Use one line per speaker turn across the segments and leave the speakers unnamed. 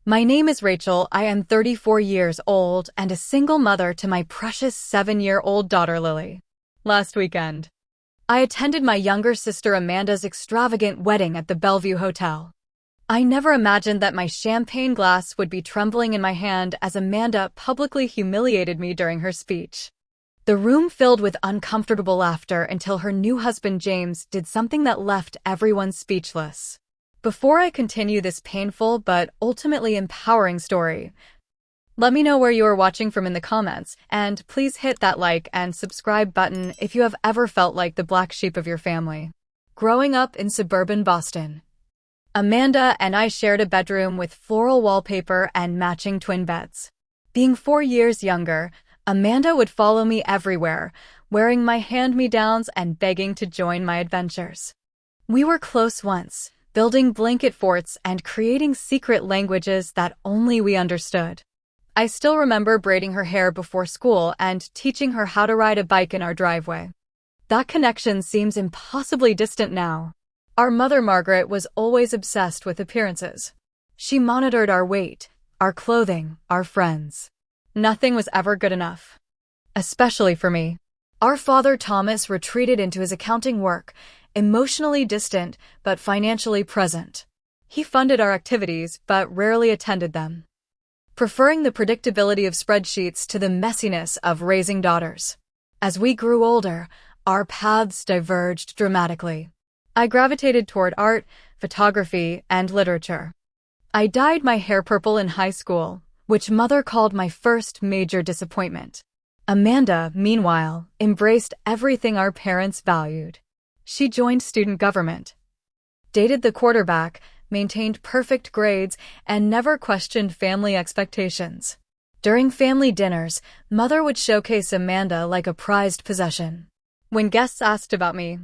My name is Rachel. I am 34 years old and a single mother to my precious 7-year-old daughter Lily. Last weekend, I attended my younger sister Amanda's extravagant wedding at the Bellevue Hotel. I never imagined that my champagne glass would be trembling in my hand as Amanda publicly humiliated me during her speech. The room filled with uncomfortable laughter until her new husband James did something that left everyone speechless. Before I continue this painful but ultimately empowering story, let me know where you are watching from in the comments, and please hit that like and subscribe button if you have ever felt like the black sheep of your family. Growing up in suburban Boston, Amanda and I shared a bedroom with floral wallpaper and matching twin beds. Being 4 years younger, Amanda would follow me everywhere, wearing my hand-me-downs and begging to join my adventures. We were close once, building blanket forts and creating secret languages that only we understood. I still remember braiding her hair before school and teaching her how to ride a bike in our driveway. That connection seems impossibly distant now. Our mother Margaret was always obsessed with appearances. She monitored our weight, our clothing, our friends. Nothing was ever good enough. Especially for me. Our father Thomas retreated into his accounting work, emotionally distant but financially present. He funded our activities but rarely attended them, preferring the predictability of spreadsheets to the messiness of raising daughters. As we grew older, our paths diverged dramatically. I gravitated toward art, photography, and literature. I dyed my hair purple in high school, which Mother called my first major disappointment. Amanda, meanwhile, embraced everything our parents valued. She joined student government, dated the quarterback, maintained perfect grades, and never questioned family expectations. During family dinners, Mother would showcase Amanda like a prized possession. When guests asked about me,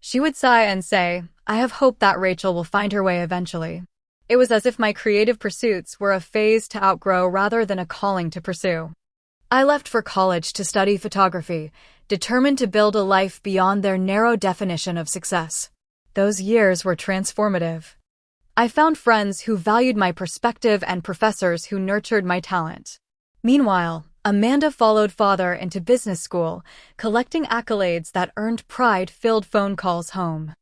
she would sigh and say, "I have hope that Rachel will find her way eventually." It was as if my creative pursuits were a phase to outgrow rather than a calling to pursue. I left for college to study photography, determined to build a life beyond their narrow definition of success. Those years were transformative. I found friends who valued my perspective and professors who nurtured my talent. Meanwhile, Amanda followed father into business school, collecting accolades that earned pride-filled phone calls home.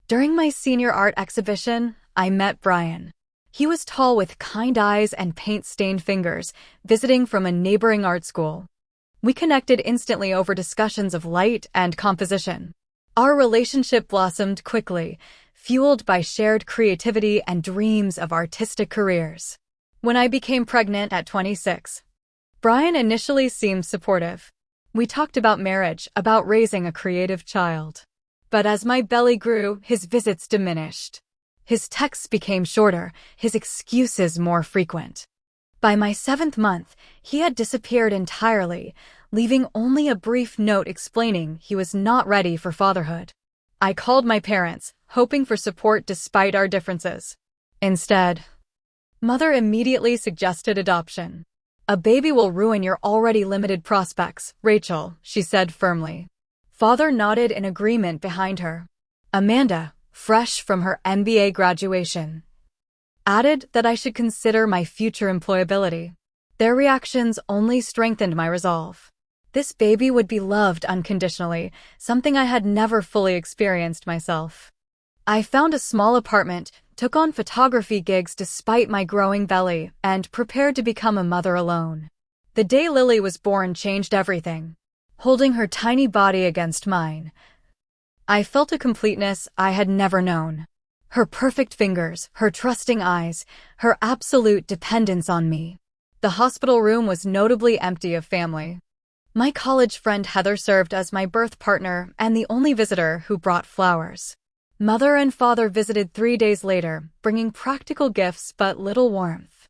During my senior art exhibition, I met Brian. He was tall with kind eyes and paint-stained fingers, visiting from a neighboring art school. We connected instantly over discussions of light and composition. Our relationship blossomed quickly, fueled by shared creativity and dreams of artistic careers. When I became pregnant at 26, Brian initially seemed supportive. We talked about marriage, about raising a creative child. But as my belly grew, his visits diminished. His texts became shorter, his excuses more frequent. By my 7th month, he had disappeared entirely, leaving only a brief note explaining he was not ready for fatherhood. I called my parents, hoping for support despite our differences. Instead, Mother immediately suggested adoption. "A baby will ruin your already limited prospects, Rachel," she said firmly. Father nodded in agreement behind her. Amanda, fresh from her MBA graduation, added that I should consider my future employability. Their reactions only strengthened my resolve. This baby would be loved unconditionally, something I had never fully experienced myself. I found a small apartment, took on photography gigs despite my growing belly, and prepared to become a mother alone. The day Lily was born changed everything. Holding her tiny body against mine, I felt a completeness I had never known. Her perfect fingers, her trusting eyes, her absolute dependence on me. The hospital room was notably empty of family. My college friend Heather served as my birth partner and the only visitor who brought flowers. Mother and father visited 3 days later, bringing practical gifts but little warmth.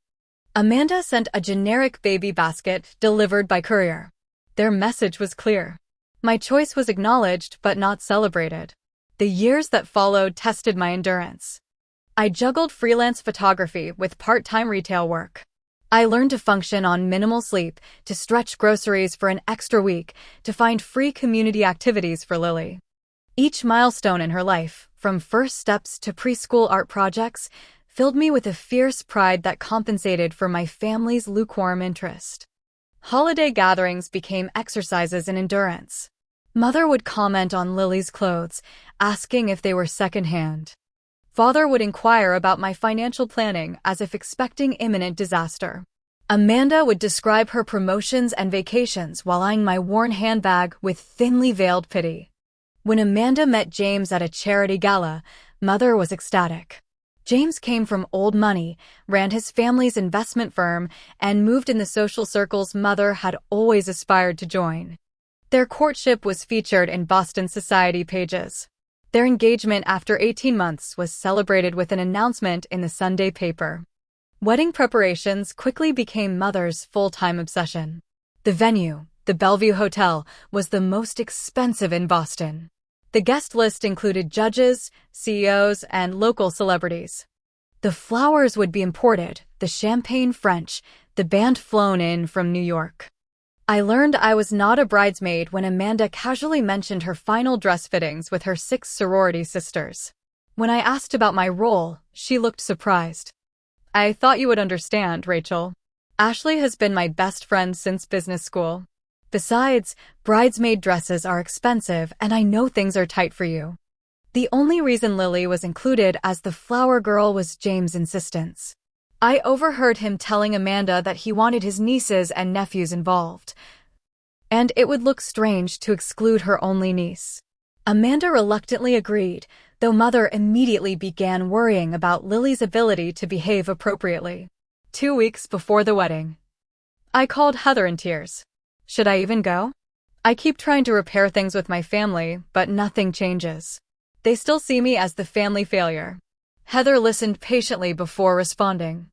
Amanda sent a generic baby basket delivered by courier. Their message was clear. My choice was acknowledged but not celebrated. The years that followed tested my endurance. I juggled freelance photography with part-time retail work. I learned to function on minimal sleep, to stretch groceries for an extra week, to find free community activities for Lily. Each milestone in her life, from first steps to preschool art projects, filled me with a fierce pride that compensated for my family's lukewarm interest. Holiday gatherings became exercises in endurance. Mother would comment on Lily's clothes, asking if they were secondhand. Father would inquire about my financial planning as if expecting imminent disaster. Amanda would describe her promotions and vacations while eyeing my worn handbag with thinly veiled pity. When Amanda met James at a charity gala, Mother was ecstatic. James came from old money, ran his family's investment firm, and moved in the social circles Mother had always aspired to join. Their courtship was featured in Boston society pages. Their engagement after 18 months was celebrated with an announcement in the Sunday paper. Wedding preparations quickly became Mother's full-time obsession. The venue, the Bellevue Hotel, was the most expensive in Boston. The guest list included judges, CEOs, and local celebrities. The flowers would be imported, the champagne French, the band flown in from New York. I learned I was not a bridesmaid when Amanda casually mentioned her final dress fittings with her 6 sorority sisters. When I asked about my role, she looked surprised. I thought you would understand, Rachel. Ashley has been my best friend since business school. Besides, bridesmaid dresses are expensive and I know things are tight for you. The only reason Lily was included as the flower girl was James' insistence. I overheard him telling Amanda that he wanted his nieces and nephews involved, and it would look strange to exclude her only niece. Amanda reluctantly agreed, though Mother immediately began worrying about Lily's ability to behave appropriately. 2 weeks before the wedding, I called Heather in tears. Should I even go? I keep trying to repair things with my family, but nothing changes. They still see me as the family failure. Heather listened patiently before responding.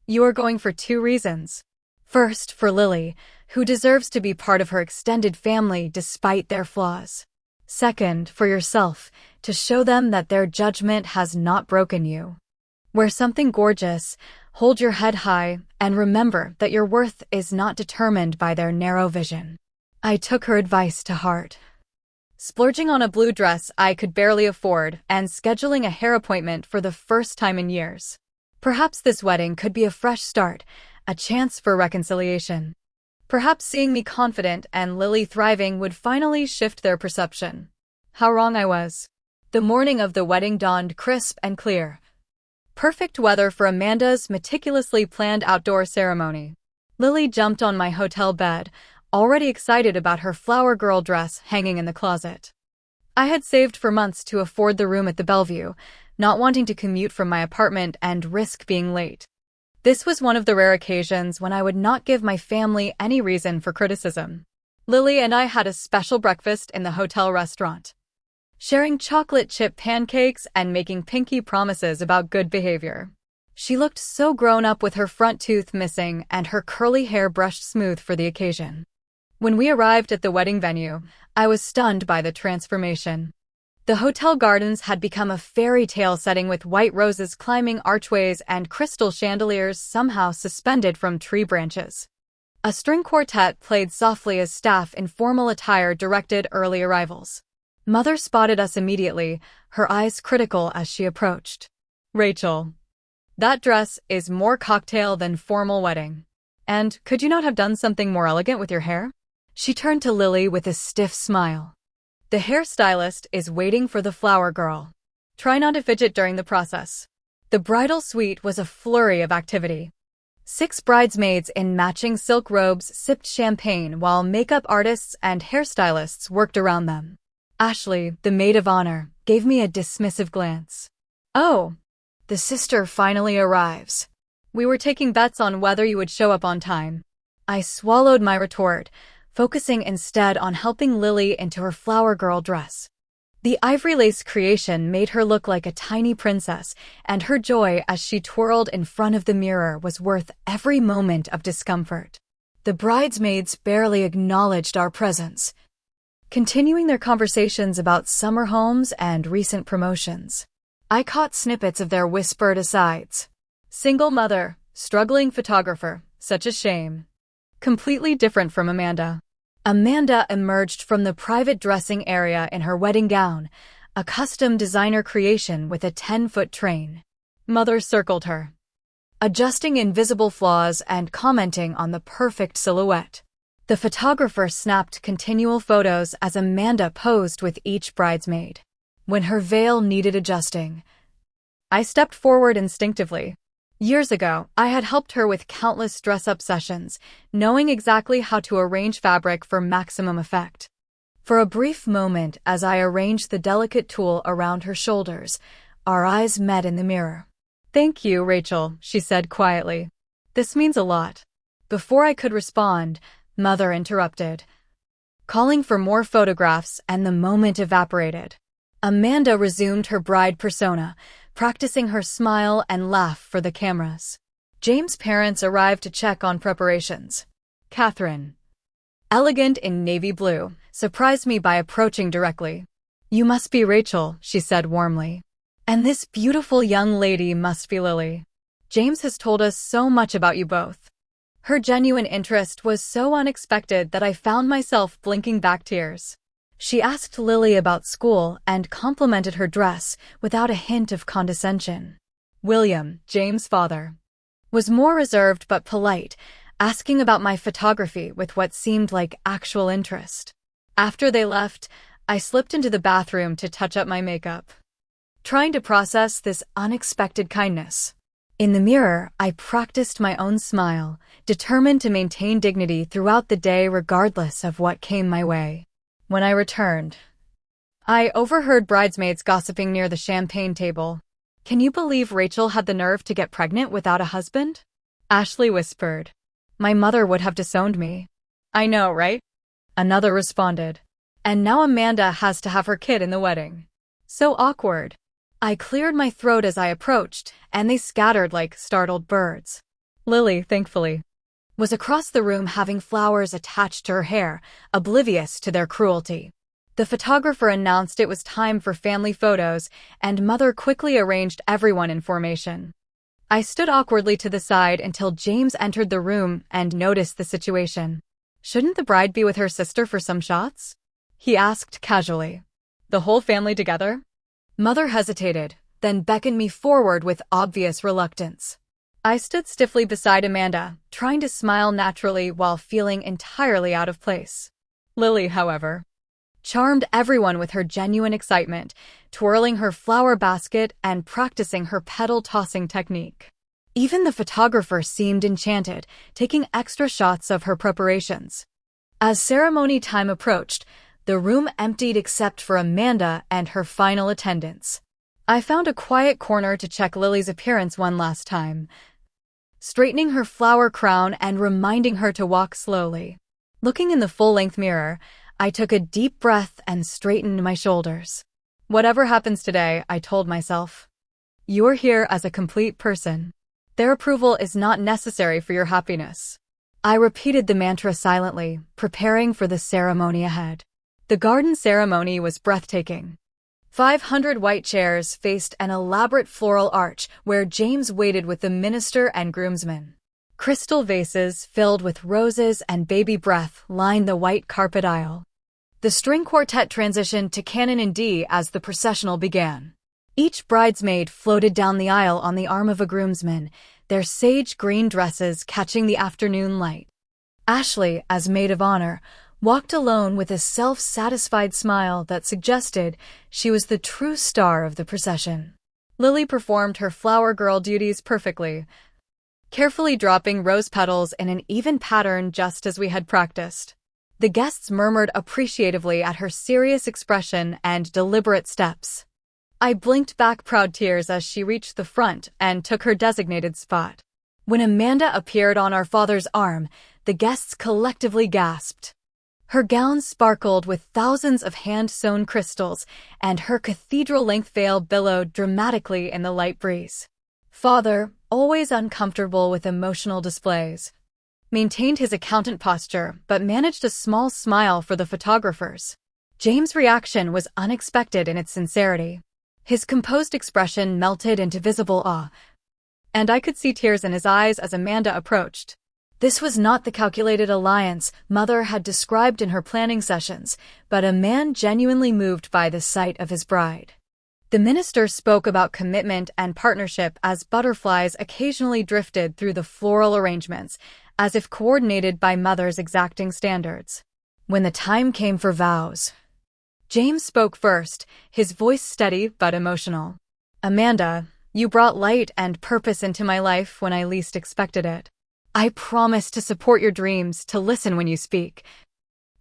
You are going for 2 reasons. First, for Lily, who deserves to be part of her extended family despite their flaws. Second, for yourself, to show them that their judgment has not broken you. Wear something gorgeous, hold your head high, and remember that your worth is not determined by their narrow vision. I took her advice to heart. Splurging on a blue dress I could barely afford and scheduling a hair appointment for the first time in years. Perhaps this wedding could be a fresh start, a chance for reconciliation. Perhaps seeing me confident and Lily thriving would finally shift their perception. How wrong I was. The morning of the wedding dawned crisp and clear. Perfect weather for Amanda's meticulously planned outdoor ceremony. Lily jumped on my hotel bed, already excited about her flower girl dress hanging in the closet. I had saved for months to afford the room at the Bellevue, not wanting to commute from my apartment and risk being late. This was one of the rare occasions when I would not give my family any reason for criticism. Lily and I had a special breakfast in the hotel restaurant, sharing chocolate chip pancakes and making pinky promises about good behavior. She looked so grown up with her front tooth missing and her curly hair brushed smooth for the occasion. When we arrived at the wedding venue, I was stunned by the transformation. The hotel gardens had become a fairy tale setting with white roses climbing archways and crystal chandeliers somehow suspended from tree branches. A string quartet played softly as staff in formal attire directed early arrivals. Mother spotted us immediately, her eyes critical as she approached. Rachel, that dress is more cocktail than formal wedding. And could you not have done something more elegant with your hair? She turned to Lily with a stiff smile. The hairstylist is waiting for the flower girl. Try not to fidget during the process. The bridal suite was a flurry of activity. 6 bridesmaids in matching silk robes sipped champagne while makeup artists and hairstylists worked around them. Ashley, the maid of honor, gave me a dismissive glance. Oh, the sister finally arrives. We were taking bets on whether you would show up on time. I swallowed my retort, focusing instead on helping Lily into her flower girl dress. The ivory lace creation made her look like a tiny princess, and her joy as she twirled in front of the mirror was worth every moment of discomfort. The bridesmaids barely acknowledged our presence, continuing their conversations about summer homes and recent promotions. I caught snippets of their whispered asides. Single mother, struggling photographer, such a shame. Completely different from Amanda. Amanda emerged from the private dressing area in her wedding gown, a custom designer creation with a 10-foot train. Mother circled her, adjusting invisible flaws and commenting on the perfect silhouette. The photographer snapped continual photos as Amanda posed with each bridesmaid. When her veil needed adjusting, I stepped forward instinctively. Years ago, I had helped her with countless dress-up sessions, knowing exactly how to arrange fabric for maximum effect. For a brief moment, as I arranged the delicate tulle around her shoulders, our eyes met in the mirror. "Thank you, Rachel," she said quietly. "This means a lot." Before I could respond, Mother interrupted, calling for more photographs, and the moment evaporated. Amanda resumed her bride persona, practicing her smile and laugh for the cameras. James' parents arrived to check on preparations. Catherine, elegant in navy blue, surprised me by approaching directly. "You must be Rachel," she said warmly. "And this beautiful young lady must be Lily. James has told us so much about you both." Her genuine interest was so unexpected that I found myself blinking back tears. She asked Lily about school and complimented her dress without a hint of condescension. William, James' father, was more reserved but polite, asking about my photography with what seemed like actual interest. After they left, I slipped into the bathroom to touch up my makeup, trying to process this unexpected kindness. In the mirror, I practiced my own smile, determined to maintain dignity throughout the day regardless of what came my way. When I returned, I overheard bridesmaids gossiping near the champagne table. "Can you believe Rachel had the nerve to get pregnant without a husband?" Ashley whispered. "My mother would have disowned me." "I know, right?" Another responded. "And now Amanda has to have her kid in the wedding. So awkward." I cleared my throat as I approached, and they scattered like startled birds. Lily, thankfully, was across the room having flowers attached to her hair, oblivious to their cruelty. The photographer announced it was time for family photos, and Mother quickly arranged everyone in formation. I stood awkwardly to the side until James entered the room and noticed the situation. "Shouldn't the bride be with her sister for some shots?" he asked casually. "The whole family together?" Mother hesitated, then beckoned me forward with obvious reluctance. I stood stiffly beside Amanda, trying to smile naturally while feeling entirely out of place. Lily, however, charmed everyone with her genuine excitement, twirling her flower basket and practicing her petal-tossing technique. Even the photographer seemed enchanted, taking extra shots of her preparations. As ceremony time approached, the room emptied except for Amanda and her final attendants. I found a quiet corner to check Lily's appearance one last time, straightening her flower crown and reminding her to walk slowly. Looking in the full-length mirror, I took a deep breath and straightened my shoulders. "Whatever happens today," I told myself, "you're here as a complete person. Their approval is not necessary for your happiness." I repeated the mantra silently, preparing for the ceremony ahead. The garden ceremony was breathtaking. 500 white chairs faced an elaborate floral arch where James waited with the minister and groomsmen. Crystal vases filled with roses and baby breath lined the white carpet aisle. The string quartet transitioned to canon in D as the processional began. Each bridesmaid floated down the aisle on the arm of a groomsman, their sage green dresses catching the afternoon light. Ashley, as maid of honor, walked alone with a self-satisfied smile that suggested she was the true star of the procession. Lily performed her flower girl duties perfectly, carefully dropping rose petals in an even pattern just as we had practiced. The guests murmured appreciatively at her serious expression and deliberate steps. I blinked back proud tears as she reached the front and took her designated spot. When Amanda appeared on our father's arm, the guests collectively gasped. Her gown sparkled with thousands of hand-sewn crystals, and her cathedral-length veil billowed dramatically in the light breeze. Father, always uncomfortable with emotional displays, maintained his accountant posture but managed a small smile for the photographers. James' reaction was unexpected in its sincerity. His composed expression melted into visible awe, and I could see tears in his eyes as Amanda approached. This was not the calculated alliance Mother had described in her planning sessions, but a man genuinely moved by the sight of his bride. The minister spoke about commitment and partnership as butterflies occasionally drifted through the floral arrangements, as if coordinated by Mother's exacting standards. When the time came for vows, James spoke first, his voice steady but emotional. "Amanda, you brought light and purpose into my life when I least expected it. I promise to support your dreams, to listen when you speak,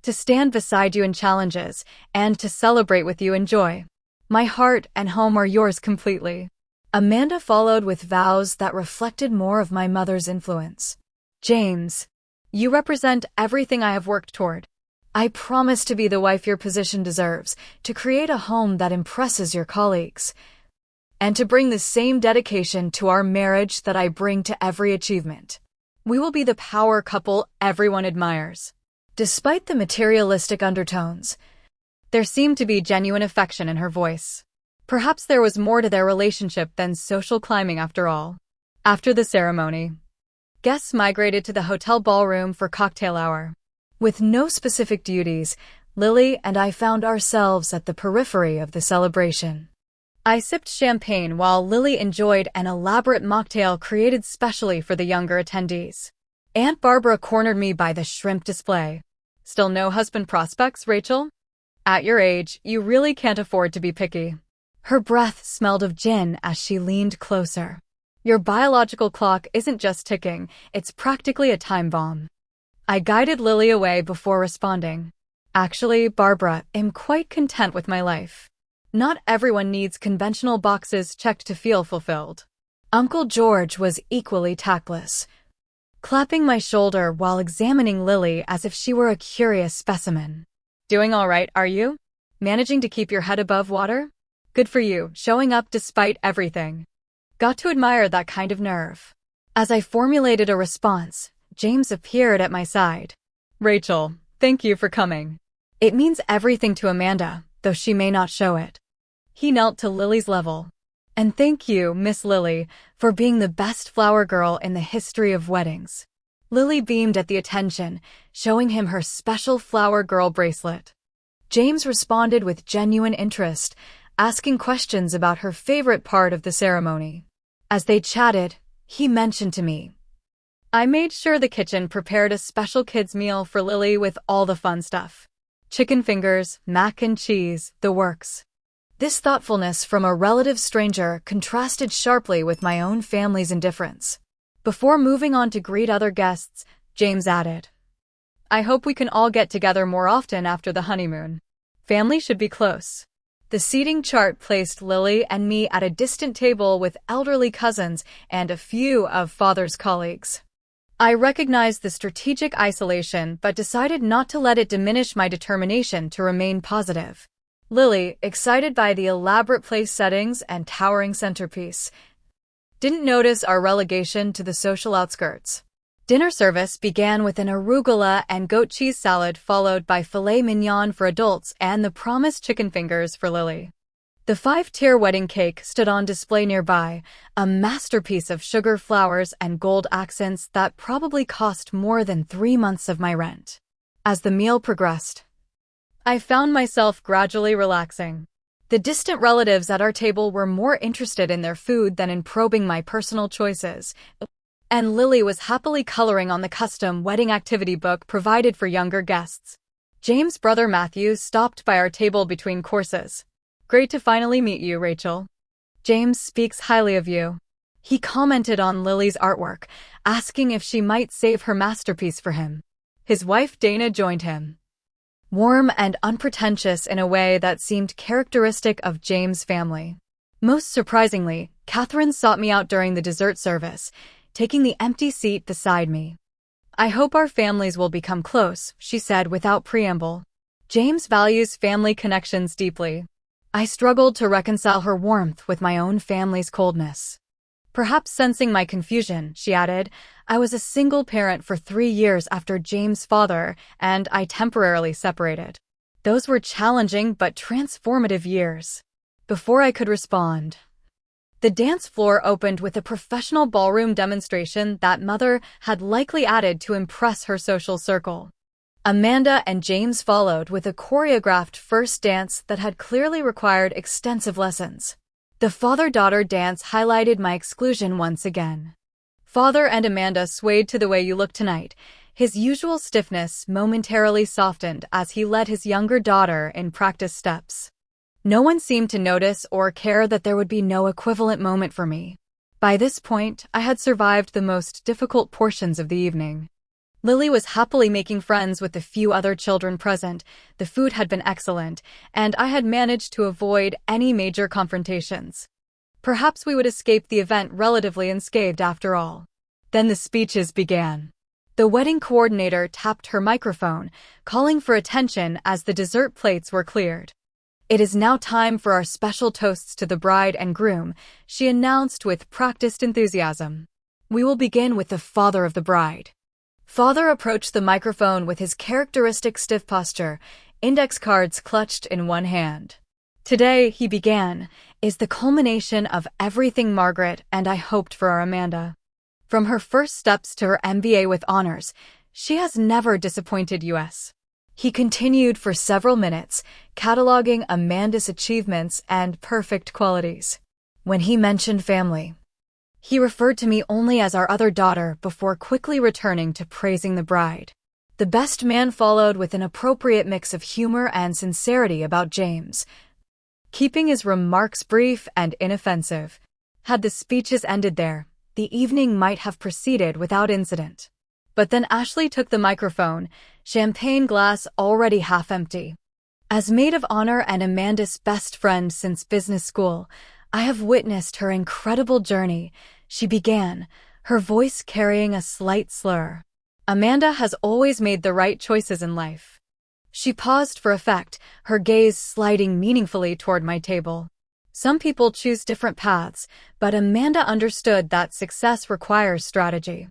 to stand beside you in challenges, and to celebrate with you in joy. My heart and home are yours completely." Amanda followed with vows that reflected more of my mother's influence. "James, you represent everything I have worked toward. I promise to be the wife your position deserves, to create a home that impresses your colleagues, and to bring the same dedication to our marriage that I bring to every achievement. We will be the power couple everyone admires." Despite the materialistic undertones, there seemed to be genuine affection in her voice. Perhaps there was more to their relationship than social climbing after all. After the ceremony, guests migrated to the hotel ballroom for cocktail hour. With no specific duties, Lily and I found ourselves at the periphery of the celebration. I sipped champagne while Lily enjoyed an elaborate mocktail created specially for the younger attendees. Aunt Barbara cornered me by the shrimp display. "Still no husband prospects, Rachel? At your age, you really can't afford to be picky." Her breath smelled of gin as she leaned closer. "Your biological clock isn't just ticking, it's practically a time bomb." I guided Lily away before responding. "Actually, Barbara, I'm quite content with my life. Not everyone needs conventional boxes checked to feel fulfilled." Uncle George was equally tactless, clapping my shoulder while examining Lily as if she were a curious specimen. "Doing all right, are you? Managing to keep your head above water? Good for you, showing up despite everything. Got to admire that kind of nerve." As I formulated a response, James appeared at my side. "Rachel, thank you for coming. It means everything to Amanda, though she may not show it." He knelt to Lily's level. "And thank you, Miss Lily, for being the best flower girl in the history of weddings." Lily beamed at the attention, showing him her special flower girl bracelet. James responded with genuine interest, asking questions about her favorite part of the ceremony. As they chatted, he mentioned to me, "I made sure the kitchen prepared a special kids' meal for Lily with all the fun stuff. Chicken fingers, mac and cheese, the works." This thoughtfulness from a relative stranger contrasted sharply with my own family's indifference. Before moving on to greet other guests, James added, "I hope we can all get together more often after the honeymoon. Family should be close." The seating chart placed Lily and me at a distant table with elderly cousins and a few of Father's colleagues. I recognized the strategic isolation but decided not to let it diminish my determination to remain positive. Lily, excited by the elaborate place settings and towering centerpiece, didn't notice our relegation to the social outskirts. Dinner service began with an arugula and goat cheese salad followed by filet mignon for adults and the promised chicken fingers for Lily. The 5-tier wedding cake stood on display nearby, a masterpiece of sugar flowers and gold accents that probably cost more than 3 months of my rent. As the meal progressed, I found myself gradually relaxing. The distant relatives at our table were more interested in their food than in probing my personal choices, and Lily was happily coloring on the custom wedding activity book provided for younger guests. James' brother Matthew stopped by our table between courses. "Great to finally meet you, Rachel. James speaks highly of you." He commented on Lily's artwork, asking if she might save her masterpiece for him. His wife Dana joined him, warm and unpretentious in a way that seemed characteristic of James' family. Most surprisingly, Catherine sought me out during the dessert service, taking the empty seat beside me. "I hope our families will become close," she said without preamble. James values family connections deeply. I struggled to reconcile her warmth with my own family's coldness. Perhaps sensing my confusion, she added, "I was a single parent for 3 years after James' father, and I temporarily separated. Those were challenging but transformative years." Before I could respond, the dance floor opened with a professional ballroom demonstration that Mother had likely added to impress her social circle. Amanda and James followed with a choreographed first dance that had clearly required extensive lessons. The father-daughter dance highlighted my exclusion once again. Father and Amanda swayed to the way you look tonight. His usual stiffness momentarily softened as he led his younger daughter in practice steps. No one seemed to notice or care that there would be no equivalent moment for me. By this point, I had survived the most difficult portions of the evening. Lily was happily making friends with the few other children present, the food had been excellent, and I had managed to avoid any major confrontations. Perhaps we would escape the event relatively unscathed after all. Then the speeches began. The wedding coordinator tapped her microphone, calling for attention as the dessert plates were cleared. "It is now time for our special toasts to the bride and groom," she announced with practiced enthusiasm. "We will begin with the father of the bride." Father approached the microphone with his characteristic stiff posture, index cards clutched in one hand. "Today," he began, "is the culmination of everything Margaret and I hoped for our Amanda. From her first steps to her MBA with honors, she has never disappointed us." He continued for several minutes, cataloging Amanda's achievements and perfect qualities. When he mentioned family, he referred to me only as our other daughter before quickly returning to praising the bride. The best man followed with an appropriate mix of humor and sincerity about James, keeping his remarks brief and inoffensive. Had the speeches ended there, the evening might have proceeded without incident. But then Ashley took the microphone, champagne glass already half empty. "As maid of honor and Amanda's best friend since business school, I have witnessed her incredible journey," she began, her voice carrying a slight slur. "Amanda has always made the right choices in life." She paused for effect, her gaze sliding meaningfully toward my table. "Some people choose different paths, but Amanda understood that success requires strategy."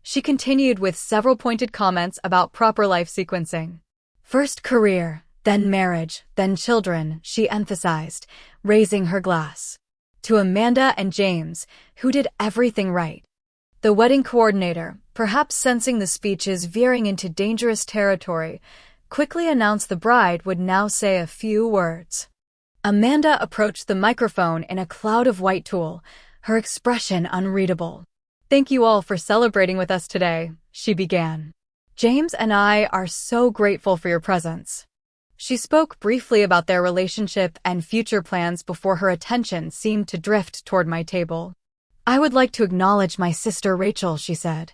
She continued with several pointed comments about proper life sequencing. "First career, then marriage, then children," she emphasized, raising her glass. To Amanda and James, who did everything right. The wedding coordinator, perhaps sensing the speeches veering into dangerous territory, quickly announced the bride would now say a few words. Amanda approached the microphone in a cloud of white tulle, her expression unreadable. "Thank you all for celebrating with us today," she began. "James and I are so grateful for your presence." She spoke briefly about their relationship and future plans before her attention seemed to drift toward my table. "I would like to acknowledge my sister Rachel," she said,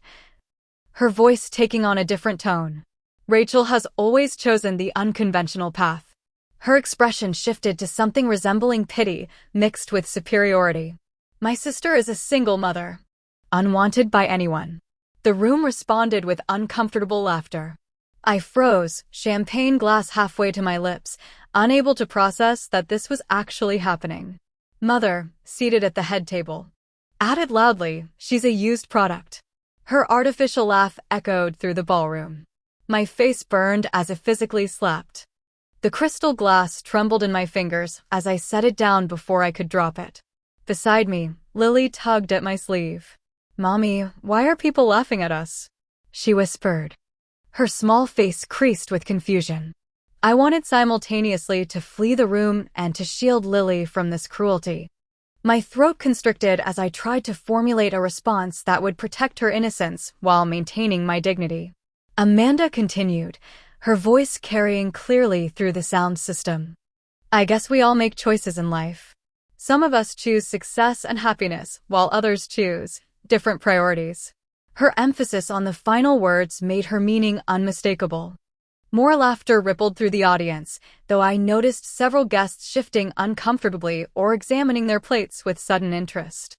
her voice taking on a different tone. "Rachel has always chosen the unconventional path." Her expression shifted to something resembling pity mixed with superiority. "My sister is a single mother, unwanted by anyone." The room responded with uncomfortable laughter. I froze, champagne glass halfway to my lips, unable to process that this was actually happening. Mother, seated at the head table, added loudly, "She's a used product." Her artificial laugh echoed through the ballroom. My face burned as if physically slapped. The crystal glass trembled in my fingers as I set it down before I could drop it. Beside me, Lily tugged at my sleeve. "Mommy, why are people laughing at us?" she whispered. Her small face creased with confusion. I wanted simultaneously to flee the room and to shield Lily from this cruelty. My throat constricted as I tried to formulate a response that would protect her innocence while maintaining my dignity. Amanda continued, her voice carrying clearly through the sound system. "I guess we all make choices in life. Some of us choose success and happiness, while others choose different priorities." Her emphasis on the final words made her meaning unmistakable. More laughter rippled through the audience, though I noticed several guests shifting uncomfortably or examining their plates with sudden interest.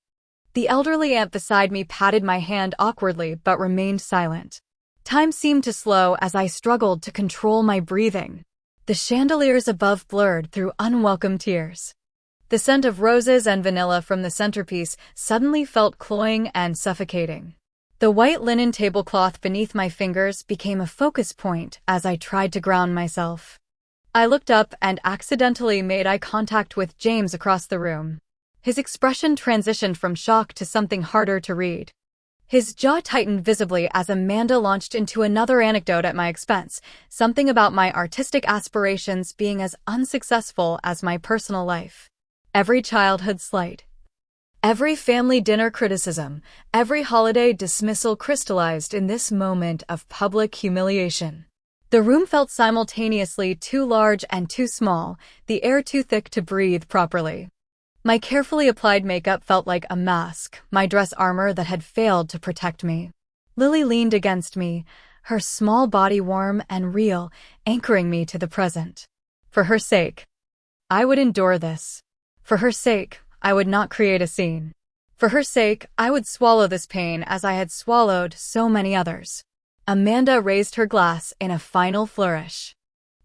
The elderly aunt beside me patted my hand awkwardly but remained silent. Time seemed to slow as I struggled to control my breathing. The chandeliers above blurred through unwelcome tears. The scent of roses and vanilla from the centerpiece suddenly felt cloying and suffocating. The white linen tablecloth beneath my fingers became a focus point as I tried to ground myself. I looked up and accidentally made eye contact with James across the room. His expression transitioned from shock to something harder to read. His jaw tightened visibly as Amanda launched into another anecdote at my expense, something about my artistic aspirations being as unsuccessful as my personal life. Every childhood slight, every family dinner criticism, every holiday dismissal crystallized in this moment of public humiliation. The room felt simultaneously too large and too small, the air too thick to breathe properly. My carefully applied makeup felt like a mask, my dress armor that had failed to protect me. Lily leaned against me, her small body warm and real, anchoring me to the present. For her sake, I would endure this. For her sake, I would not create a scene. For her sake, I would swallow this pain as I had swallowed so many others. Amanda raised her glass in a final flourish.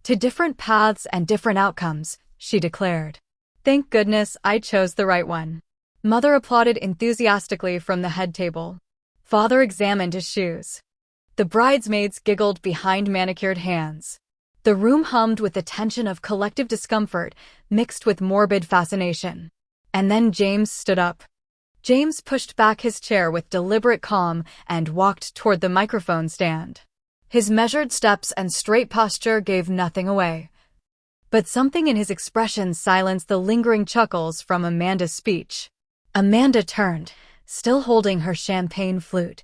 To different paths and different outcomes, she declared. Thank goodness I chose the right one. Mother applauded enthusiastically from the head table. Father examined his shoes. The bridesmaids giggled behind manicured hands. The room hummed with the tension of collective discomfort mixed with morbid fascination. And then James stood up. James pushed back his chair with deliberate calm and walked toward the microphone stand. His measured steps and straight posture gave nothing away. But something in his expression silenced the lingering chuckles from Amanda's speech. Amanda turned, still holding her champagne flute,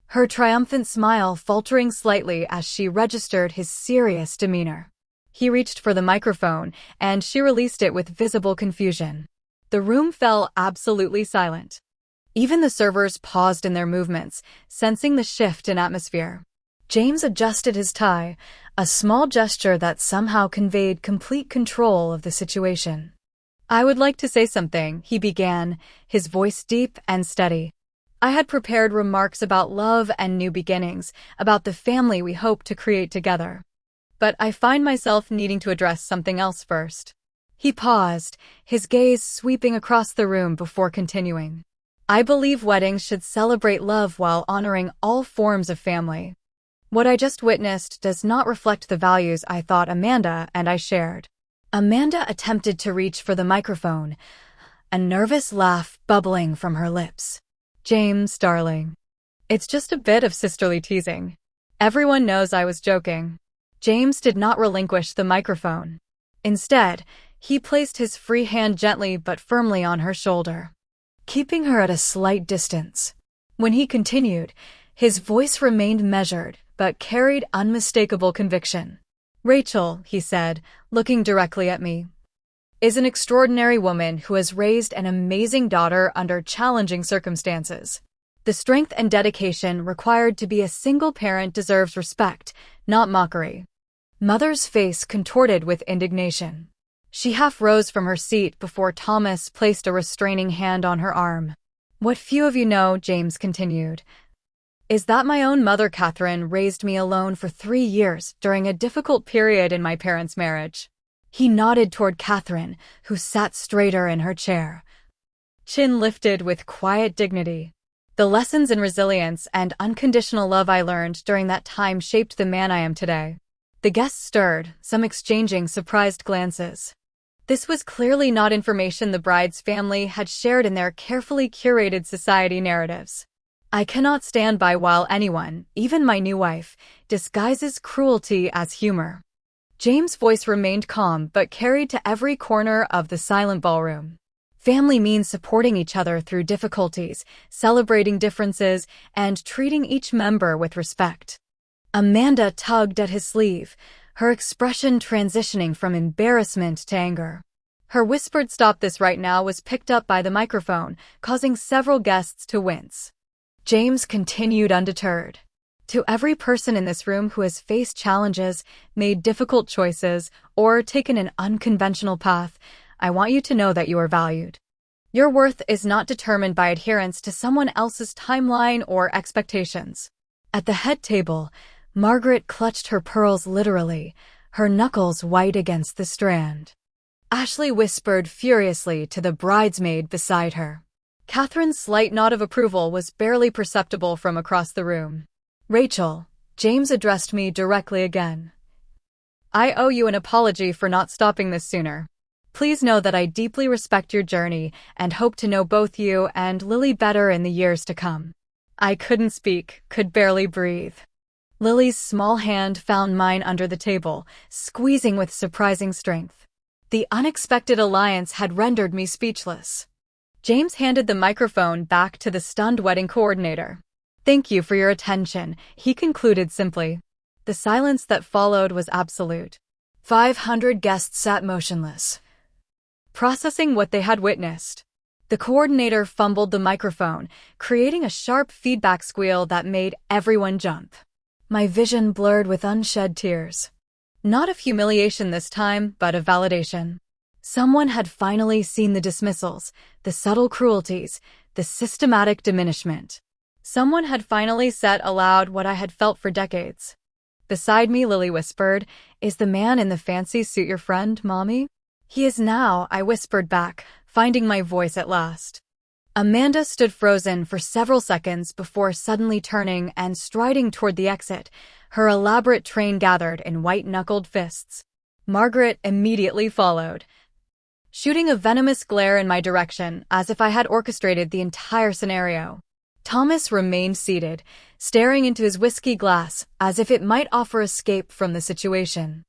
her triumphant smile faltering slightly as she registered his serious demeanor. He reached for the microphone, and she released it with visible confusion. The room fell absolutely silent. Even the servers paused in their movements, sensing the shift in atmosphere. James adjusted his tie, a small gesture that somehow conveyed complete control of the situation. I would like to say something, he began, his voice deep and steady. I had prepared remarks about love and new beginnings, about the family we hope to create together. But I find myself needing to address something else first. He paused, his gaze sweeping across the room before continuing. I believe weddings should celebrate love while honoring all forms of family. What I just witnessed does not reflect the values I thought Amanda and I shared. Amanda attempted to reach for the microphone, a nervous laugh bubbling from her lips. James, darling. It's just a bit of sisterly teasing. Everyone knows I was joking. James did not relinquish the microphone. Instead, he placed his free hand gently but firmly on her shoulder, keeping her at a slight distance. When he continued, his voice remained measured but carried unmistakable conviction. Rachel, he said, looking directly at me, is an extraordinary woman who has raised an amazing daughter under challenging circumstances. The strength and dedication required to be a single parent deserves respect, not mockery. Mother's face contorted with indignation. She half rose from her seat before Thomas placed a restraining hand on her arm. What few of you know, James continued, is that my own mother Catherine raised me alone for 3 years during a difficult period in my parents' marriage. He nodded toward Catherine, who sat straighter in her chair, chin lifted with quiet dignity. The lessons in resilience and unconditional love I learned during that time shaped the man I am today. The guests stirred, some exchanging surprised glances. This was clearly not information the bride's family had shared in their carefully curated society narratives. I cannot stand by while anyone, even my new wife, disguises cruelty as humor. James' voice remained calm but carried to every corner of the silent ballroom. Family means supporting each other through difficulties, celebrating differences, and treating each member with respect. Amanda tugged at his sleeve, her expression transitioning from embarrassment to anger. Her whispered "Stop this right now" was picked up by the microphone, causing several guests to wince. James continued undeterred. To every person in this room who has faced challenges, made difficult choices, or taken an unconventional path, I want you to know that you are valued. Your worth is not determined by adherence to someone else's timeline or expectations. At the head table, Margaret clutched her pearls literally, her knuckles white against the strand. Ashley whispered furiously to the bridesmaid beside her. Catherine's slight nod of approval was barely perceptible from across the room. Rachel, James addressed me directly again. I owe you an apology for not stopping this sooner. Please know that I deeply respect your journey and hope to know both you and Lily better in the years to come. I couldn't speak, could barely breathe. Lily's small hand found mine under the table, squeezing with surprising strength. The unexpected alliance had rendered me speechless. James handed the microphone back to the stunned wedding coordinator. "Thank you for your attention," he concluded simply. The silence that followed was absolute. 500 guests sat motionless, processing what they had witnessed. The coordinator fumbled the microphone, creating a sharp feedback squeal that made everyone jump. My vision blurred with unshed tears. Not of humiliation this time, but of validation. Someone had finally seen the dismissals, the subtle cruelties, the systematic diminishment. Someone had finally said aloud what I had felt for decades. Beside me, Lily whispered, "Is the man in the fancy suit your friend, Mommy?" "He is now," I whispered back, finding my voice at last. Amanda stood frozen for several seconds before suddenly turning and striding toward the exit, her elaborate train gathered in white-knuckled fists. Margaret immediately followed, shooting a venomous glare in my direction as if I had orchestrated the entire scenario. Thomas remained seated, staring into his whiskey glass as if it might offer escape from the situation.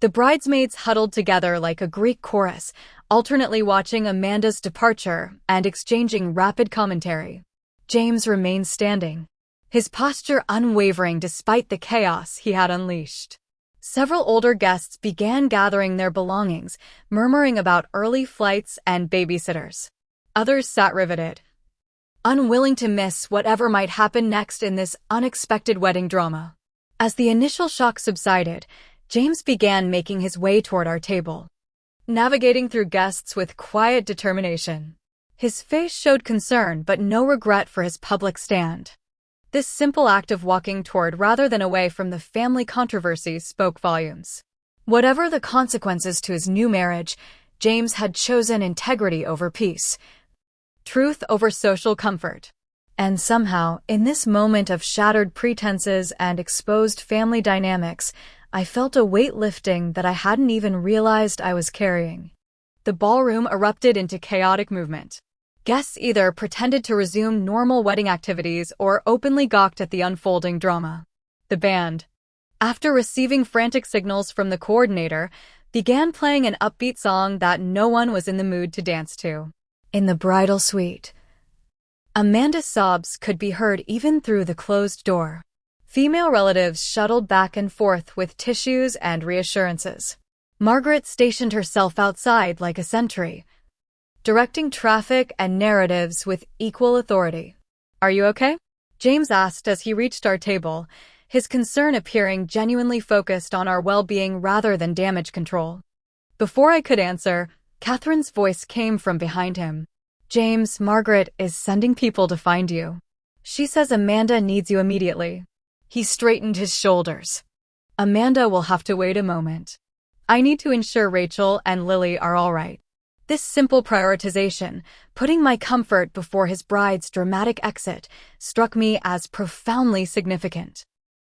The bridesmaids huddled together like a Greek chorus, alternately watching Amanda's departure and exchanging rapid commentary. James remained standing, his posture unwavering despite the chaos he had unleashed. Several older guests began gathering their belongings, murmuring about early flights and babysitters. Others sat riveted, unwilling to miss whatever might happen next in this unexpected wedding drama. As the initial shock subsided, James began making his way toward our table, navigating through guests with quiet determination. His face showed concern but no regret for his public stand. This simple act of walking toward rather than away from the family controversy spoke volumes. Whatever the consequences to his new marriage, James had chosen integrity over peace, truth over social comfort. And somehow, in this moment of shattered pretenses and exposed family dynamics, I felt a weight lifting that I hadn't even realized I was carrying. The ballroom erupted into chaotic movement. Guests either pretended to resume normal wedding activities or openly gawked at the unfolding drama. The band, after receiving frantic signals from the coordinator, began playing an upbeat song that no one was in the mood to dance to. In the bridal suite, Amanda's sobs could be heard even through the closed door. Female relatives shuttled back and forth with tissues and reassurances. Margaret stationed herself outside like a sentry, directing traffic and narratives with equal authority. "Are you okay?" James asked as he reached our table, his concern appearing genuinely focused on our well-being rather than damage control. Before I could answer, Catherine's voice came from behind him. "James, Margaret is sending people to find you. She says Amanda needs you immediately." He straightened his shoulders. "Amanda will have to wait a moment. I need to ensure Rachel and Lily are all right." This simple prioritization, putting my comfort before his bride's dramatic exit, struck me as profoundly significant.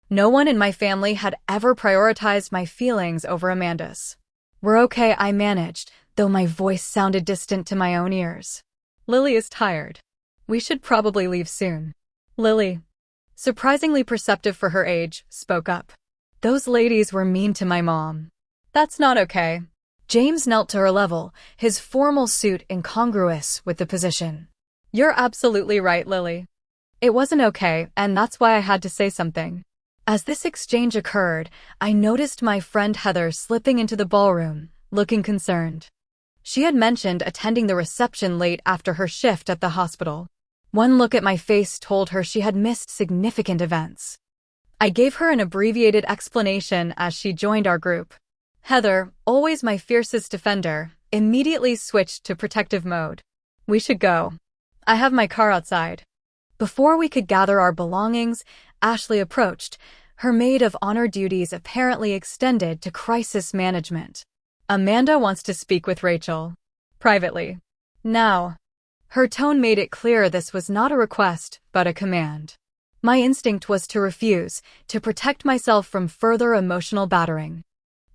No one in my family had ever prioritized my feelings over Amanda's. "We're okay," I managed, though my voice sounded distant to my own ears. "Lily is tired. We should probably leave soon." Lily, surprisingly perceptive for her age, spoke up. "Those ladies were mean to my mom." "That's not okay." James knelt to her level, his formal suit incongruous with the position. "You're absolutely right, Lily. It wasn't okay, and that's why I had to say something." As this exchange occurred, I noticed my friend Heather slipping into the ballroom, looking concerned. She had mentioned attending the reception late after her shift at the hospital. One look at my face told her she had missed significant events. I gave her an abbreviated explanation as she joined our group. Heather, always my fiercest defender, immediately switched to protective mode. "We should go. I have my car outside." Before we could gather our belongings, Ashley approached, her maid of honor duties apparently extended to crisis management. "Amanda wants to speak with Rachel. Privately. Now." Her tone made it clear this was not a request, but a command. My instinct was to refuse, to protect myself from further emotional battering.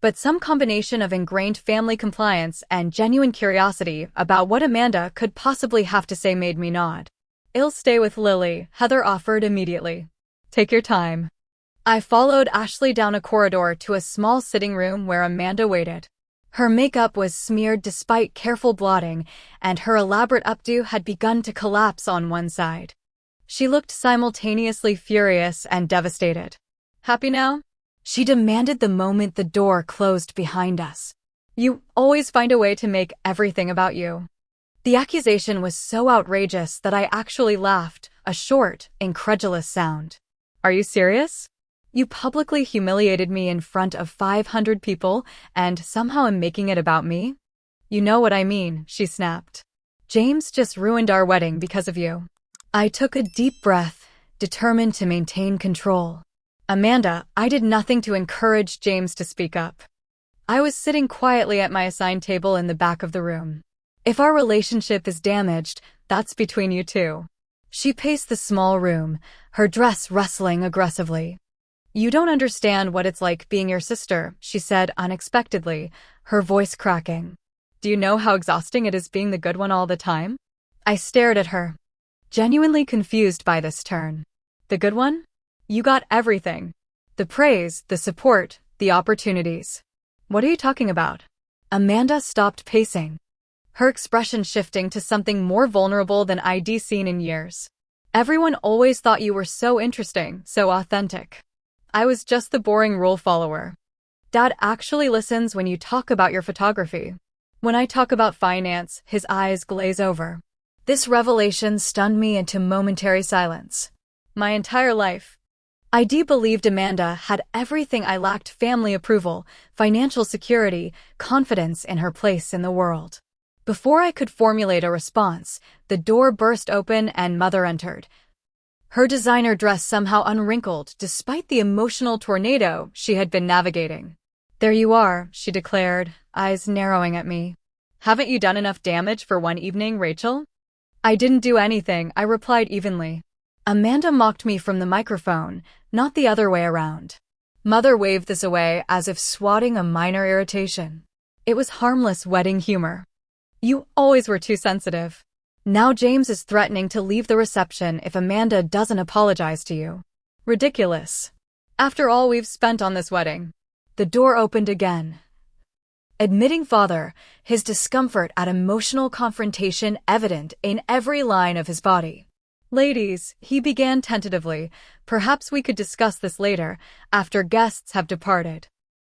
But some combination of ingrained family compliance and genuine curiosity about what Amanda could possibly have to say made me nod. "I'll stay with Lily," Heather offered immediately. "Take your time." I followed Ashley down a corridor to a small sitting room where Amanda waited. Her makeup was smeared despite careful blotting, and her elaborate updo had begun to collapse on one side. She looked simultaneously furious and devastated. "Happy now?" she demanded the moment the door closed behind us. "You always find a way to make everything about you." The accusation was so outrageous that I actually laughed, a short, incredulous sound. "Are you serious? You publicly humiliated me in front of 500 people and somehow am making it about me?" "You know what I mean," she snapped. "James just ruined our wedding because of you." I took a deep breath, determined to maintain control. "Amanda, I did nothing to encourage James to speak up." I was sitting quietly at my assigned table in the back of the room. "If our relationship is damaged, that's between you two." She paced the small room, her dress rustling aggressively. "You don't understand what it's like being your sister," she said unexpectedly, her voice cracking. "Do you know how exhausting it is being the good one all the time?" I stared at her, genuinely confused by this turn. "The good one? You got everything. The praise, the support, the opportunities. What are you talking about?" Amanda stopped pacing, her expression shifting to something more vulnerable than I'd seen in years. "Everyone always thought you were so interesting, so authentic. I was just the boring rule follower. Dad actually listens when you talk about your photography. When I talk about finance, his eyes glaze over." This revelation stunned me into momentary silence. My entire life, I believed Amanda had everything I lacked: family approval, financial security, confidence in her place in the world. Before I could formulate a response, the door burst open and Mother entered, her designer dress somehow unwrinkled despite the emotional tornado she had been navigating. "There you are," she declared, eyes narrowing at me. "Haven't you done enough damage for one evening, Rachel?" "I didn't do anything," I replied evenly. Amanda mocked me from the microphone, not the other way around. Mother waved this away as if swatting a minor irritation. It was harmless wedding humor. "You always were too sensitive. Now James is threatening to leave the reception if Amanda doesn't apologize to you. Ridiculous. After all we've spent on this wedding." The door opened again, admitting Father, his discomfort at emotional confrontation evident in every line of his body. "Ladies," he began tentatively, "perhaps we could discuss this later, after guests have departed."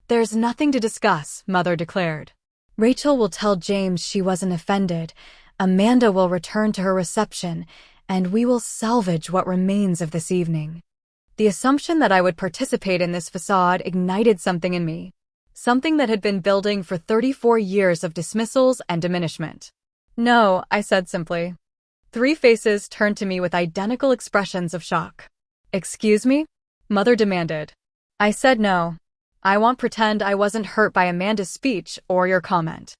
"There's nothing to discuss," Mother declared. "Rachel will tell James she wasn't offended, Amanda will return to her reception, and we will salvage what remains of this evening." The assumption that I would participate in this facade ignited something in me, something that had been building for 34 years of dismissals and diminishment. "No," I said simply. 3 faces turned to me with identical expressions of shock. "Excuse me?" Mother demanded. I said no. I won't pretend I wasn't hurt by Amanda's speech or your comment.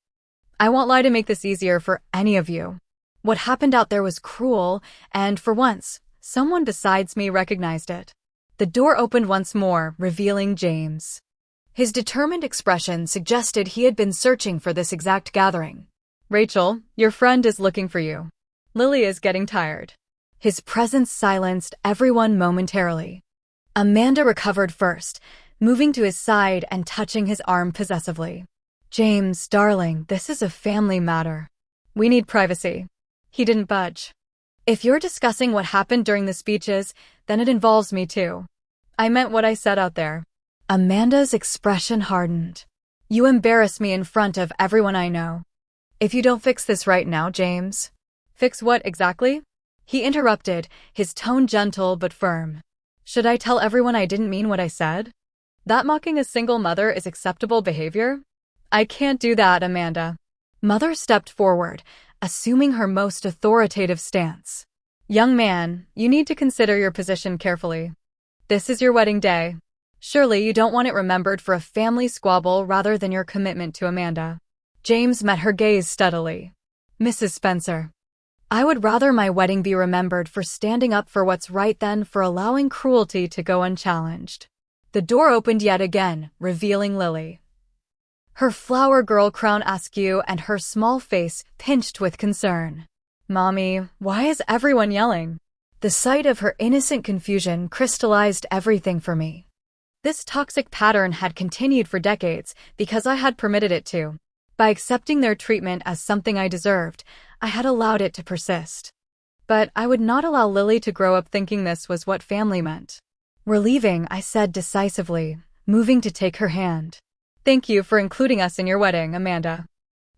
I won't lie to make this easier for any of you. What happened out there was cruel, and for once, someone besides me recognized it. The door opened once more, revealing James. His determined expression suggested he had been searching for this exact gathering. "Rachel, your friend is looking for you. Lily is getting tired." His presence silenced everyone momentarily. Amanda recovered first, moving to his side and touching his arm possessively. "James, darling, this is a family matter. We need privacy." He didn't budge. "If you're discussing what happened during the speeches, then it involves me too. I meant what I said out there." Amanda's expression hardened. "You embarrass me in front of everyone I know. If you don't fix this right now, James." "Fix what exactly?" He interrupted, his tone gentle but firm. "Should I tell everyone I didn't mean what I said? That mocking a single mother is acceptable behavior? I can't do that, Amanda." Mother stepped forward, assuming her most authoritative stance. "Young man, you need to consider your position carefully. This is your wedding day. Surely you don't want it remembered for a family squabble rather than your commitment to Amanda." James met her gaze steadily. "Mrs. Spencer, I would rather my wedding be remembered for standing up for what's right than for allowing cruelty to go unchallenged." The door opened yet again, revealing Lily, her flower girl crown askew and her small face pinched with concern. "Mommy, why is everyone yelling?" The sight of her innocent confusion crystallized everything for me. This toxic pattern had continued for decades because I had permitted it to. By accepting their treatment as something I deserved, I had allowed it to persist. But I would not allow Lily to grow up thinking this was what family meant. "We're leaving," I said decisively, moving to take her hand. "Thank you for including us in your wedding, Amanda.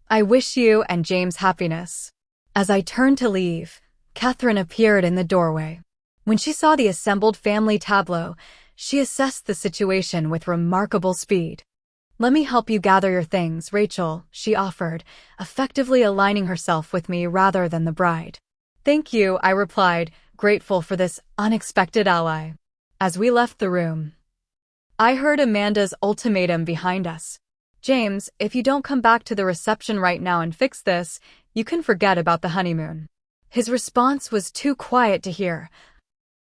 I wish you and James happiness." As I turned to leave, Catherine appeared in the doorway. When she saw the assembled family tableau, she assessed the situation with remarkable speed. "Let me help you gather your things, Rachel," she offered, effectively aligning herself with me rather than the bride. "Thank you," I replied, grateful for this unexpected ally. As we left the room, I heard Amanda's ultimatum behind us. "James, if you don't come back to the reception right now and fix this, you can forget about the honeymoon." His response was too quiet to hear,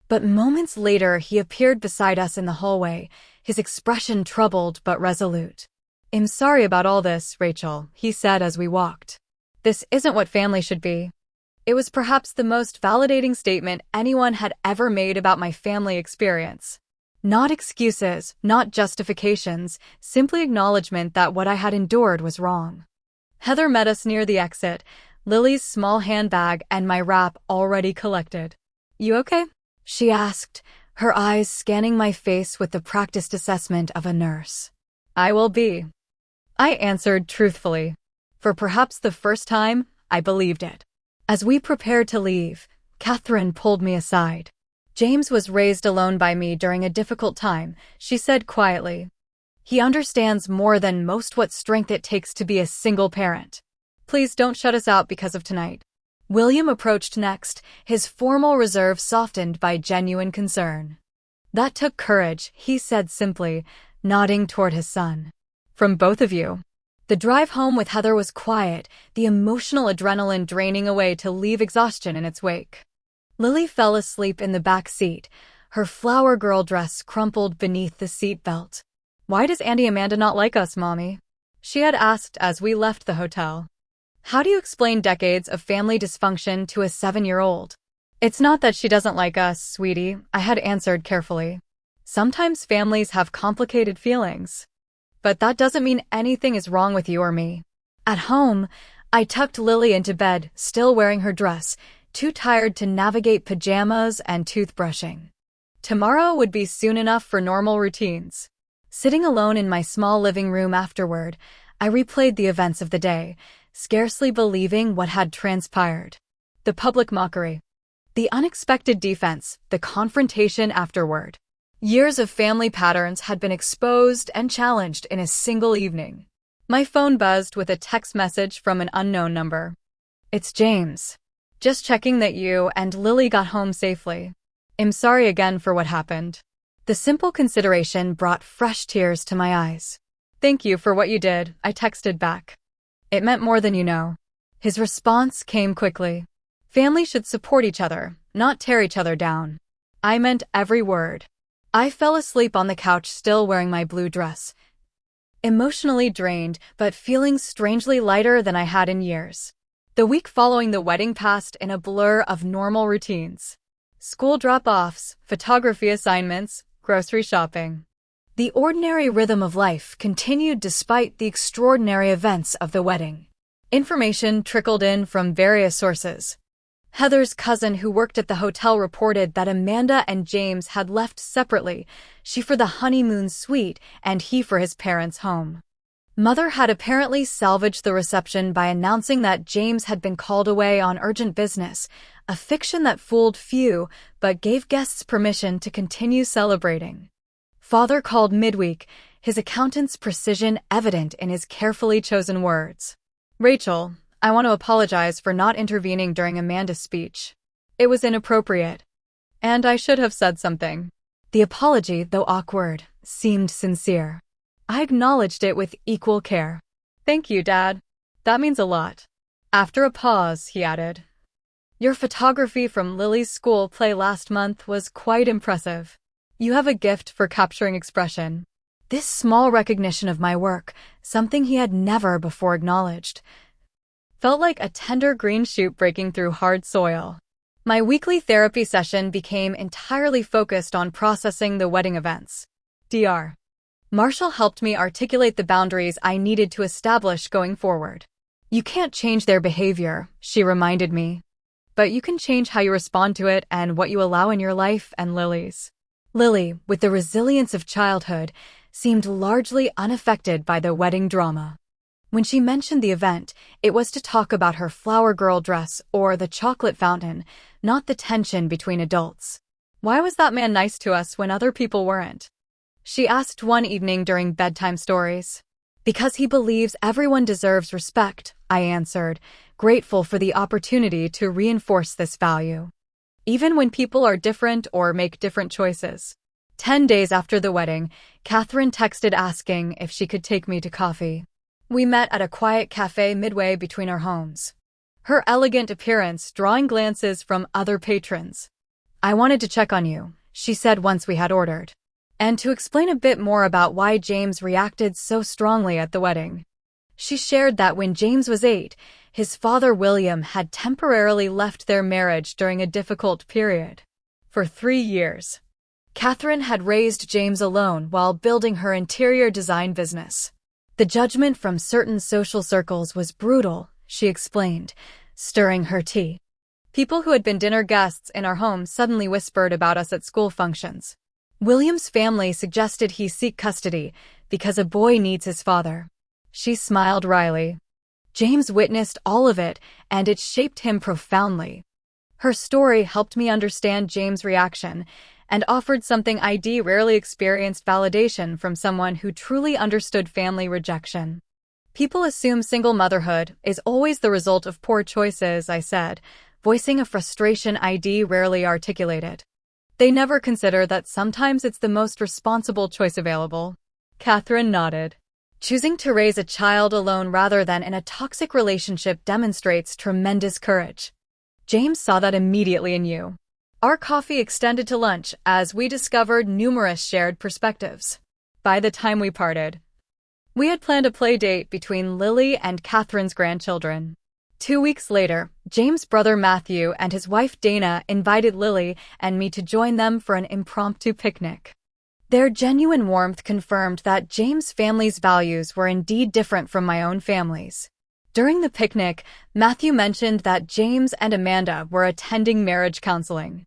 but moments later he appeared beside us in the hallway, his expression troubled but resolute. "I'm sorry about all this, Rachel," he said as we walked. "This isn't what family should be." It was perhaps the most validating statement anyone had ever made about my family experience. Not excuses, not justifications, simply acknowledgement that what I had endured was wrong. Heather met us near the exit, Lily's small handbag and my wrap already collected. "You okay?" she asked, her eyes scanning my face with the practiced assessment of a nurse. "I will be," I answered truthfully. For perhaps the first time, I believed it. As we prepared to leave, Catherine pulled me aside. "James was raised alone by me during a difficult time," she said quietly. "He understands more than most what strength it takes to be a single parent. Please don't shut us out because of tonight." William approached next, his formal reserve softened by genuine concern. "That took courage," he said simply, nodding toward his son. "From both of you." The drive home with Heather was quiet, the emotional adrenaline draining away to leave exhaustion in its wake. Lily fell asleep in the back seat, her flower girl dress crumpled beneath the seat belt. "Why does Auntie Amanda not like us, Mommy?" she had asked as we left the hotel. "How do you explain decades of family dysfunction to a 7-year-old? "It's not that she doesn't like us, sweetie," I had answered carefully. "Sometimes families have complicated feelings. But that doesn't mean anything is wrong with you or me." At home, I tucked Lily into bed, still wearing her dress, too tired to navigate pajamas and toothbrushing. Tomorrow would be soon enough for normal routines. Sitting alone in my small living room afterward, I replayed the events of the day, scarcely believing what had transpired. The public mockery, the unexpected defense, the confrontation afterward. Years of family patterns had been exposed and challenged in a single evening. My phone buzzed with a text message from an unknown number. "It's James. Just checking that you and Lily got home safely. I'm sorry again for what happened." The simple consideration brought fresh tears to my eyes. "Thank you for what you did," I texted back. "It meant more than you know." His response came quickly. "Family should support each other, not tear each other down." I meant every word. I fell asleep on the couch still wearing my blue dress, emotionally drained but feeling strangely lighter than I had in years. The week following the wedding passed in a blur of normal routines. School drop-offs, photography assignments, grocery shopping. The ordinary rhythm of life continued despite the extraordinary events of the wedding. Information trickled in from various sources. Heather's cousin who worked at the hotel reported that Amanda and James had left separately, she for the honeymoon suite and he for his parents' home. Mother had apparently salvaged the reception by announcing that James had been called away on urgent business, a fiction that fooled few but gave guests permission to continue celebrating. Father called midweek, his accountant's precision evident in his carefully chosen words. "Rachel, I want to apologize for not intervening during Amanda's speech. It was inappropriate. And I should have said something." The apology, though awkward, seemed sincere. I acknowledged it with equal care. "Thank you, Dad. That means a lot." After a pause, he added, "Your photography from Lily's school play last month was quite impressive. You have a gift for capturing expression." This small recognition of my work, something he had never before acknowledged, felt like a tender green shoot breaking through hard soil. My weekly therapy session became entirely focused on processing the wedding events. Dr. Marshall helped me articulate the boundaries I needed to establish going forward. You can't change their behavior, she reminded me. But you can change how you respond to it and what you allow in your life and Lily's. Lily, with the resilience of childhood, seemed largely unaffected by the wedding drama. When she mentioned the event, it was to talk about her flower girl dress or the chocolate fountain, not the tension between adults. Why was that man nice to us when other people weren't? She asked one evening during bedtime stories. Because he believes everyone deserves respect, I answered, grateful for the opportunity to reinforce this value. Even when people are different or make different choices. 10 days after the wedding, Catherine texted asking if she could take me to coffee. We met at a quiet cafe midway between our homes. Her elegant appearance drawing glances from other patrons. I wanted to check on you, she said once we had ordered. And to explain a bit more about why James reacted so strongly at the wedding. She shared that when James was 8, his father William had temporarily left their marriage during a difficult period. For 3 years. Catherine had raised James alone while building her interior design business. The judgment from certain social circles was brutal, she explained, stirring her tea. People who had been dinner guests in our home suddenly whispered about us at school functions. William's family suggested he seek custody because a boy needs his father. She smiled wryly. James witnessed all of it, and it shaped him profoundly. Her story helped me understand James' reaction and offered something I'd rarely experienced: validation from someone who truly understood family rejection. People assume single motherhood is always the result of poor choices, I said, voicing a frustration I'd rarely articulated. They never consider that sometimes it's the most responsible choice available. Catherine nodded. Choosing to raise a child alone rather than in a toxic relationship demonstrates tremendous courage. James saw that immediately in you. Our coffee extended to lunch as we discovered numerous shared perspectives. By the time we parted, we had planned a play date between Lily and Catherine's grandchildren. 2 weeks later, James' brother Matthew and his wife Dana invited Lily and me to join them for an impromptu picnic. Their genuine warmth confirmed that James' family's values were indeed different from my own family's. During the picnic, Matthew mentioned that James and Amanda were attending marriage counseling.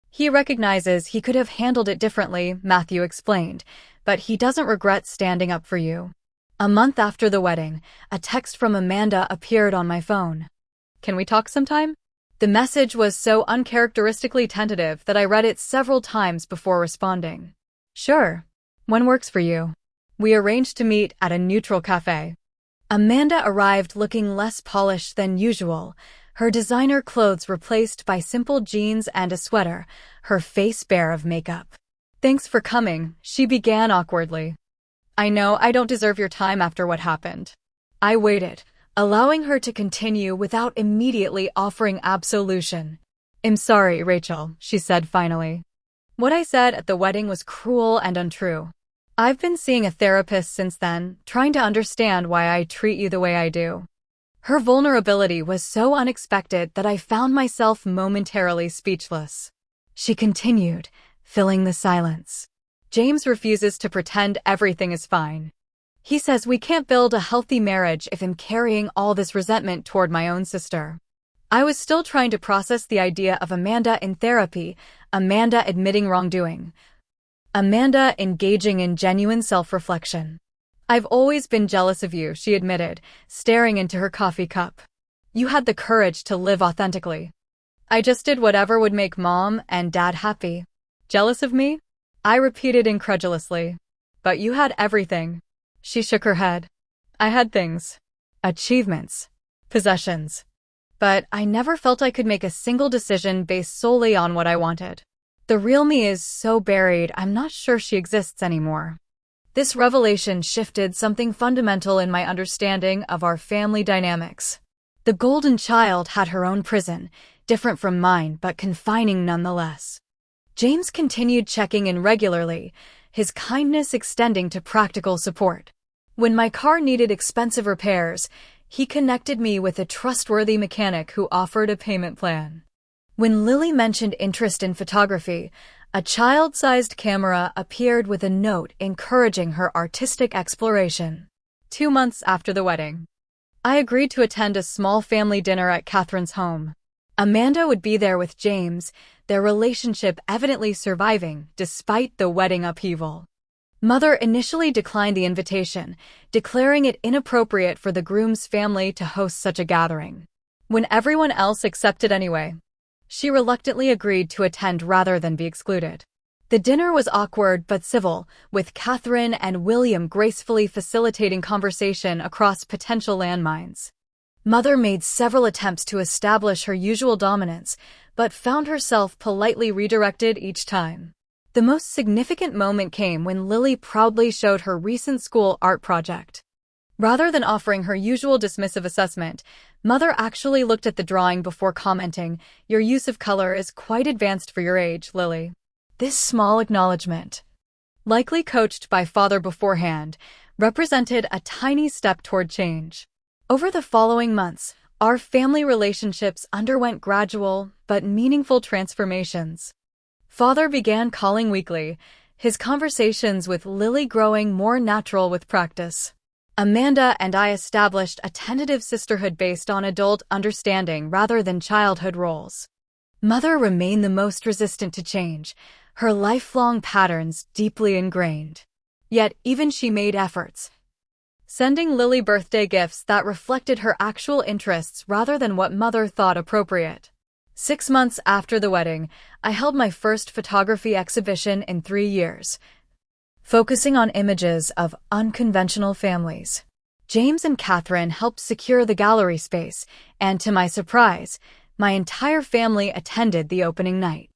He recognizes he could have handled it differently, Matthew explained, but he doesn't regret standing up for you. A month after the wedding, a text from Amanda appeared on my phone. Can we talk sometime? The message was so uncharacteristically tentative that I read it several times before responding. Sure. When works for you? We arranged to meet at a neutral cafe. Amanda arrived looking less polished than usual, her designer clothes replaced by simple jeans and a sweater, her face bare of makeup. Thanks for coming, she began awkwardly. I know I don't deserve your time after what happened. I waited, allowing her to continue without immediately offering absolution. I'm sorry, Rachel, she said finally. What I said at the wedding was cruel and untrue. I've been seeing a therapist since then, trying to understand why I treat you the way I do. Her vulnerability was so unexpected that I found myself momentarily speechless. She continued, filling the silence. James refuses to pretend everything is fine. He says we can't build a healthy marriage if I'm carrying all this resentment toward my own sister. I was still trying to process the idea of Amanda in therapy, Amanda admitting wrongdoing, Amanda engaging in genuine self-reflection. I've always been jealous of you, she admitted, staring into her coffee cup. You had the courage to live authentically. I just did whatever would make Mom and Dad happy. Jealous of me? I repeated incredulously. But you had everything. She shook her head. I had things. Achievements. Possessions. But I never felt I could make a single decision based solely on what I wanted. The real me is so buried, I'm not sure she exists anymore. This revelation shifted something fundamental in my understanding of our family dynamics. The golden child had her own prison, different from mine but confining nonetheless. James continued checking in regularly, his kindness extending to practical support. When my car needed expensive repairs, he connected me with a trustworthy mechanic who offered a payment plan. When Lily mentioned interest in photography, A child-sized camera appeared with a note encouraging her artistic exploration. 2 months after the wedding, I agreed to attend a small family dinner at Catherine's home. Amanda would be there with James, their relationship evidently surviving despite the wedding upheaval. Mother initially declined the invitation, declaring it inappropriate for the groom's family to host such a gathering. When everyone else accepted anyway, she reluctantly agreed to attend rather than be excluded. The dinner was awkward but civil, with Catherine and William gracefully facilitating conversation across potential landmines. Mother made several attempts to establish her usual dominance, but found herself politely redirected each time. The most significant moment came when Lily proudly showed her recent school art project. Rather than offering her usual dismissive assessment, Mother actually looked at the drawing before commenting, "Your use of color is quite advanced for your age, Lily." This small acknowledgement, likely coached by Father beforehand, represented a tiny step toward change. Over the following months, our family relationships underwent gradual but meaningful transformations. Father began calling weekly, his conversations with Lily growing more natural with practice. Amanda and I established a tentative sisterhood based on adult understanding rather than childhood roles. Mother remained the most resistant to change, her lifelong patterns deeply ingrained. Yet even she made efforts, sending Lily birthday gifts that reflected her actual interests rather than what Mother thought appropriate. 6 months after the wedding, I held my first photography exhibition in 3 years, focusing on images of unconventional families. James and Catherine helped secure the gallery space, and to my surprise, my entire family attended the opening night.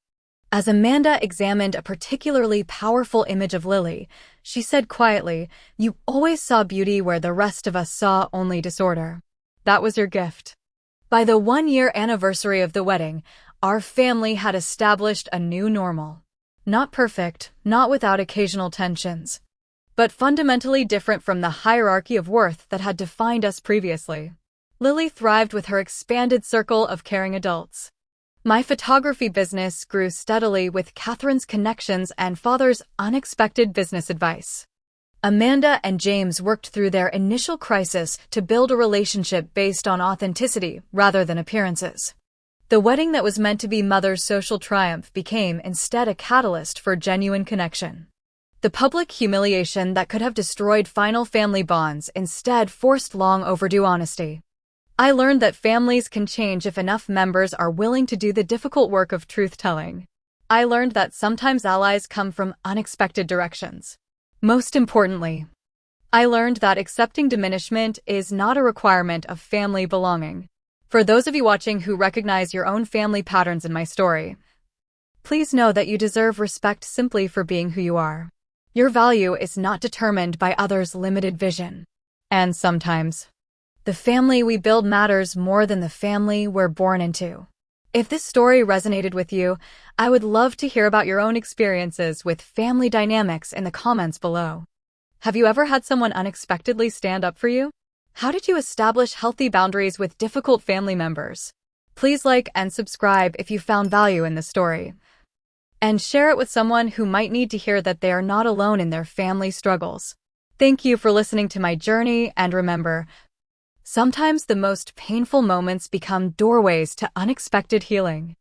As Amanda examined a particularly powerful image of Lily, she said quietly, "You always saw beauty where the rest of us saw only disorder. That was your gift." By the 1-year anniversary of the wedding, our family had established a new normal. Not perfect, not without occasional tensions, but fundamentally different from the hierarchy of worth that had defined us previously. Lily thrived with her expanded circle of caring adults. My photography business grew steadily with Catherine's connections and Father's unexpected business advice. Amanda and James worked through their initial crisis to build a relationship based on authenticity rather than appearances. The wedding that was meant to be Mother's social triumph became instead a catalyst for genuine connection. The public humiliation that could have destroyed final family bonds instead forced long overdue honesty. I learned that families can change if enough members are willing to do the difficult work of truth-telling. I learned that sometimes allies come from unexpected directions. Most importantly, I learned that accepting diminishment is not a requirement of family belonging. For those of you watching who recognize your own family patterns in my story, please know that you deserve respect simply for being who you are. Your value is not determined by others' limited vision. And sometimes, the family we build matters more than the family we're born into. If this story resonated with you, I would love to hear about your own experiences with family dynamics in the comments below. Have you ever had someone unexpectedly stand up for you? How did you establish healthy boundaries with difficult family members? Please like and subscribe if you found value in this story. And share it with someone who might need to hear that they are not alone in their family struggles. Thank you for listening to my journey, and remember, sometimes the most painful moments become doorways to unexpected healing.